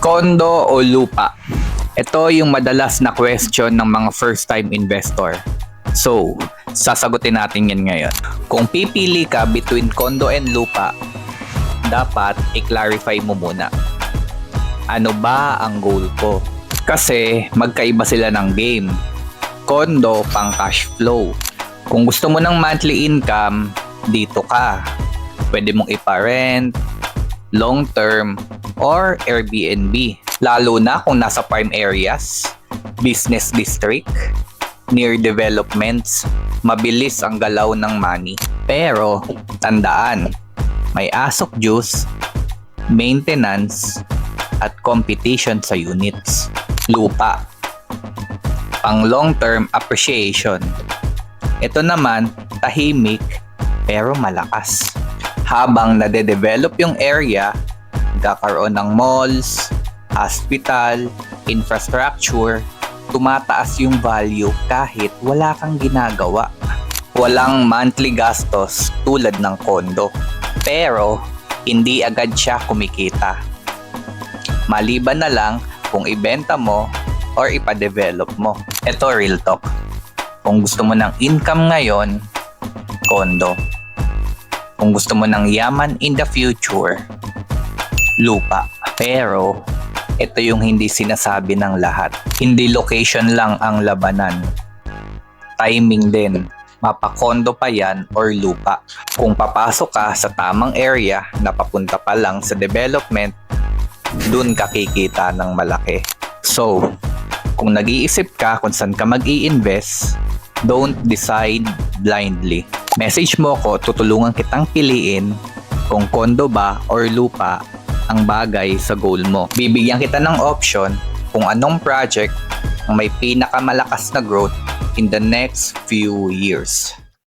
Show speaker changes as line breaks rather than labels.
Kondo o lupa? Ito yung madalas na question ng mga first-time investor. So, sasagutin natin yan ngayon. Kung pipili ka between kondo and lupa, dapat i-clarify mo muna. Ano ba ang goal ko? Kasi magkaiba sila ng game. Kondo pang cash flow. Kung gusto mo ng monthly income, dito ka. Pwede mong ipa-rent, long term, or Airbnb. Lalo na kung nasa prime areas, business district, near developments, mabilis ang galaw ng money. Pero, tandaan, may asok juice, maintenance, at competition sa units. Lupa. Pang long-term appreciation. Ito naman, tahimik, pero malakas. Habang nade-develop yung area, nagkakaroon ng malls, hospital, infrastructure, tumataas yung value kahit wala kang ginagawa. Walang monthly gastos tulad ng kondo. Pero, hindi agad siya kumikita. Maliban na lang kung ibenta mo or ipa-develop mo. Ito real talk. Kung gusto mo ng income ngayon, kondo. Kung gusto mo ng yaman in the future, lupa. Pero, ito yung hindi sinasabi ng lahat. Hindi location lang ang labanan. Timing din. Mapakondo pa yan or lupa. Kung papasok ka sa tamang area na papunta pa lang sa development, dun ka kikita ng malaki. So, kung nag-iisip ka kung saan ka mag-i-invest, don't decide blindly. Message mo ko, tutulungan kitang piliin kung kondo ba or lupa ang bagay sa goal mo. Bibigyan kita ng option kung anong project ang may pinakamalakas na growth in the next few years.